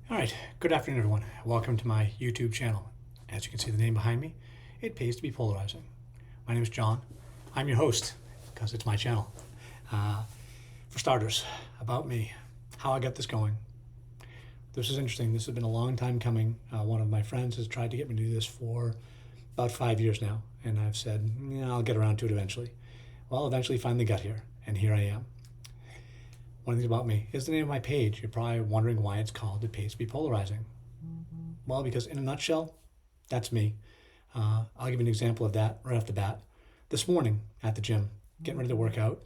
All right, good afternoon, everyone. Welcome to my YouTube channel. As you can see the name behind me, it pays to be polarizing. My name is John. I'm your host because it's my channel. For starters, about me, how I got this going. This is interesting. This has been a long time coming. One of my friends has tried to get me to do this for about 5 years now, and I've said, yeah, I'll get around to it eventually. Well, eventually finally got here, and here I am. One thing about me is the name of my page. You're probably wondering why it's called It Pays to Be Polarizing. Well, because in a nutshell, that's me. I'll give you an example of that right off the bat. This morning at the gym, getting ready to work out,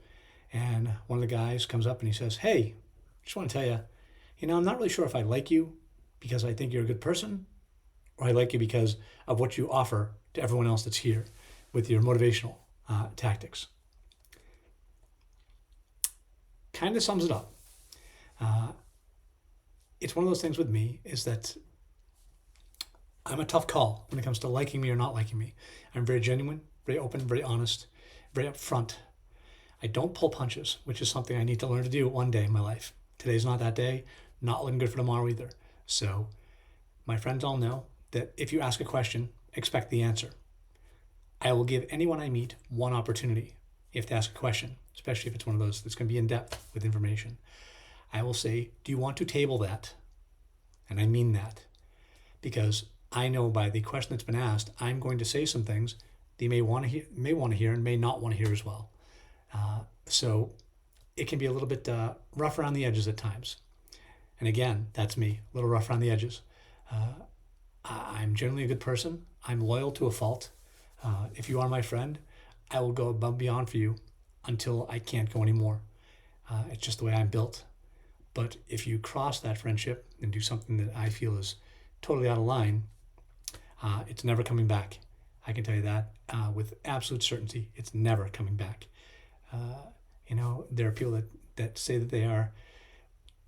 and one of the guys comes up and he says, "Hey, just want to tell you, I'm not really sure if I like you because I think you're a good person, or I like you because of what you offer to everyone else that's here with your motivational tactics." Kind of sums it up. It's one of those things with me is that I'm a tough call when it comes to liking me or not liking me. I'm very genuine, very open, very honest, very upfront. I don't pull punches, which is something I need to learn to do one day in my life. Today's not that day, not looking good for tomorrow either. So my friends all know that if you ask a question, expect the answer. I will give anyone I meet one opportunity if they ask a question, especially if it's one of those that's going to be in depth with information. I will say, do you want to table that? And I mean that because I know by the question that's been asked, I'm going to say some things they may want to hear, and may not want to hear as well. So it can be a little bit rough around the edges at times. And again, that's me, a little rough around the edges. I'm generally a good person. I'm loyal to a fault. If you are my friend, I will go above and beyond for you until I can't go anymore. It's just the way I'm built. But if you cross that friendship and do something that I feel is totally out of line, it's never coming back. I can tell you that with absolute certainty. It's never coming back. There are people that say that they are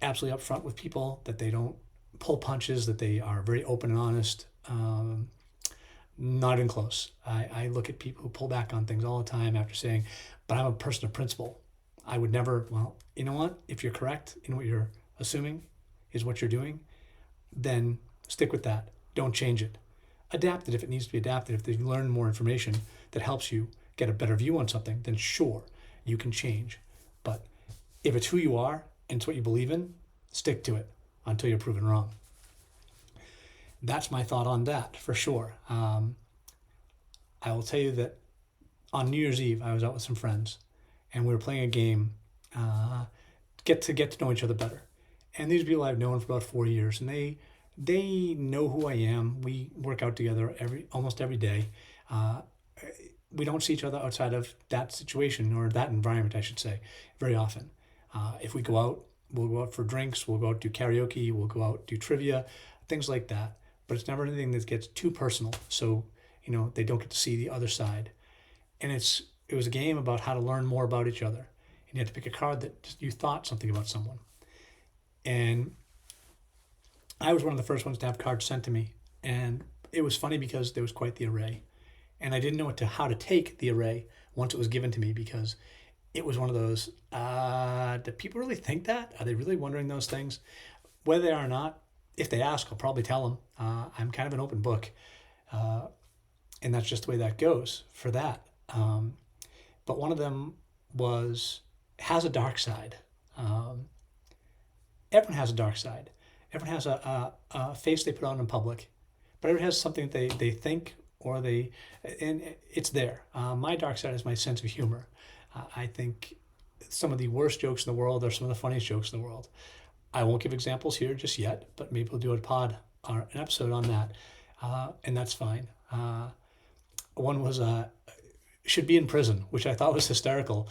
absolutely upfront with people, that they don't pull punches, that they are very open and honest. Not even close. I look at people who pull back on things all the time after saying, but I'm a person of principle. I would never, well, you know what? If you're correct in what you're assuming is what you're doing, then stick with that. Don't change it. Adapt it if it needs to be adapted. If you learn more information that helps you get a better view on something, then sure, you can change. But if it's who you are and it's what you believe in, stick to it until you're proven wrong. That's my thought on that for sure. I will tell you that on New Year's Eve, I was out with some friends and we were playing a game, get to know each other better. And these people I've known for about 4 years, and they know who I am. We work out together almost every day. We don't see each other outside of that situation or that environment, I should say, very often. If we go out, we'll go out for drinks, we'll go out do karaoke, we'll go out do trivia, things like that. But it's never anything that gets too personal, so they don't get to see the other side. And it was a game about how to learn more about each other. And you had to pick a card that you thought something about someone. And I was one of the first ones to have cards sent to me. And it was funny because there was quite the array. And I didn't know how to take the array once it was given to me, because it was one of those, do people really think that? Are they really wondering those things? Whether they are or not, if they ask, I'll probably tell them. I'm kind of an open book. And that's just the way that goes for that. But one of them has a dark side. Everyone has a dark side. Everyone has a face they put on in public, but everyone has something that they think and it's there. My dark side is my sense of humor. I think some of the worst jokes in the world are some of the funniest jokes in the world. I won't give examples here just yet, but maybe we'll do a pod or an episode on that, and that's fine. One was should be in prison, which I thought was hysterical,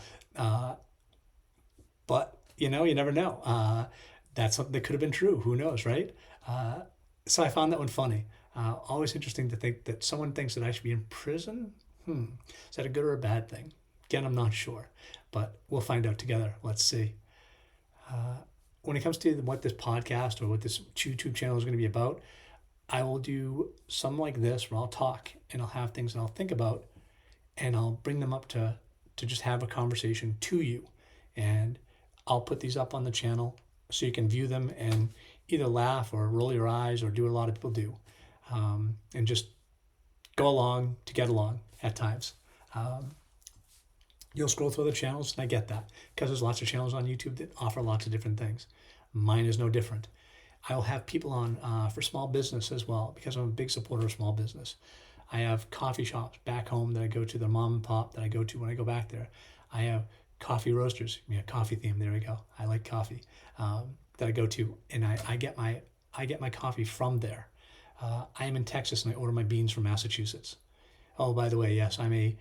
but you never know. That's something that could have been true. Who knows, right? So I found that one funny. Always interesting to think that someone thinks that I should be in prison. Is that a good or a bad thing? Again, I'm not sure, but we'll find out together. Let's see. When it comes to what this podcast or what this YouTube channel is going to be about, I will do something like this where I'll talk and I'll have things that I'll think about, and I'll bring them up to just have a conversation to you. And I'll put these up on the channel so you can view them, and either laugh or roll your eyes or do what a lot of people do, and just go along to get along at times. You'll scroll through the channels, and I get that, because there's lots of channels on YouTube that offer lots of different things. Mine is no different. I will have people on for small business as well, because I'm a big supporter of small business. I have coffee shops back home that I go to, the mom and pop that I go to when I go back there. I have coffee roasters, coffee theme, there we go. I like coffee, that I go to, and I get my coffee from there. I am in Texas, and I order my beans from Massachusetts. Oh, by the way, yes, I'm a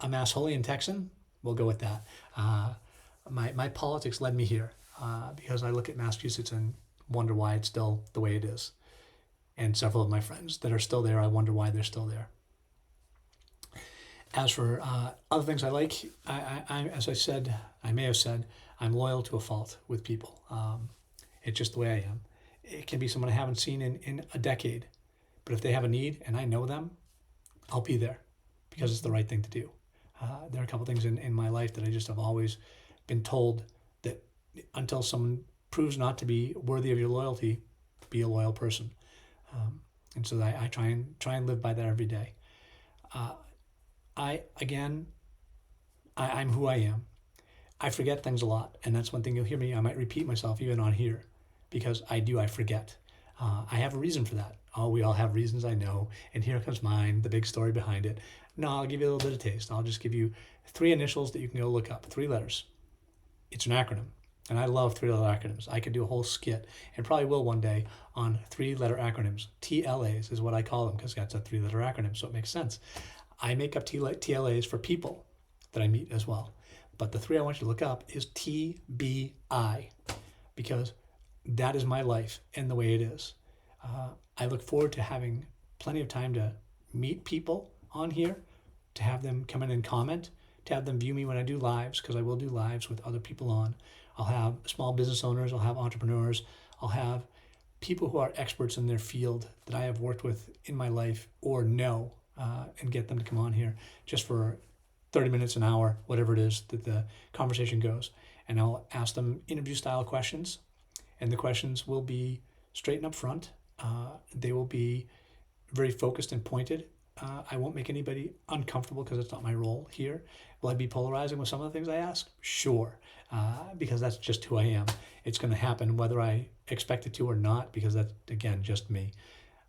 Massolian Texan. We'll go with that. My politics led me here, because I look at Massachusetts and wonder why it's still the way it is. And several of my friends that are still there, I wonder why they're still there. As for other things I like, as I said, I may have said, I'm loyal to a fault with people. It's just the way I am. It can be someone I haven't seen in a decade, but if they have a need and I know them, I'll be there, because it's the right thing to do. There are a couple things in my life that I just have always been told that until someone proves not to be worthy of your loyalty, be a loyal person. And so I try and live by that every day. I'm who I am. I forget things a lot, and that's one thing you'll hear me. I might repeat myself even on here, because I forget. I have a reason for that. Oh, we all have reasons, I know. And here comes mine, the big story behind it. No, I'll give you a little bit of taste. I'll just give you 3 initials that you can go look up, 3 letters. It's an acronym. And I love 3-letter acronyms. I could do a whole skit, and probably will one day, on 3-letter acronyms. TLAs is what I call them, because that's a 3-letter acronym, so it makes sense. I make up TLAs for people that I meet as well. But the 3 I want you to look up is TBI, because that is my life and the way it is. I look forward to having plenty of time to meet people on here, to have them come in and comment, to have them view me when I do lives, because I will do lives with other people on. I'll have small business owners, I'll have entrepreneurs, I'll have people who are experts in their field that I have worked with in my life or know, and get them to come on here just for 30 minutes, an hour, whatever it is that the conversation goes. And I'll ask them interview-style questions, and the questions will be straight and up front. They will be very focused and pointed. I won't make anybody uncomfortable, because it's not my role here. Will I be polarizing with some of the things I ask? Sure, because that's just who I am. It's going to happen whether I expect it to or not, because that's, again, just me.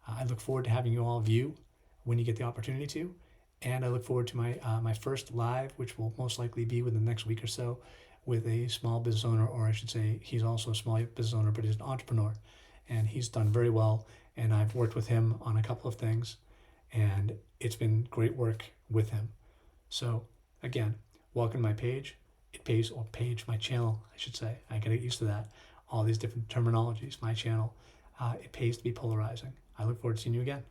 I look forward to having you all view when you get the opportunity to, and I look forward to my first live, which will most likely be within the next week or so, with a small business owner, or I should say he's also a small business owner, but he's an entrepreneur, and he's done very well, and I've worked with him on a couple of things, and it's been great work with him. So again, welcome to my page. My channel, I should say. I gotta get used to that. All these different terminologies, my channel. It pays to be polarizing. I look forward to seeing you again.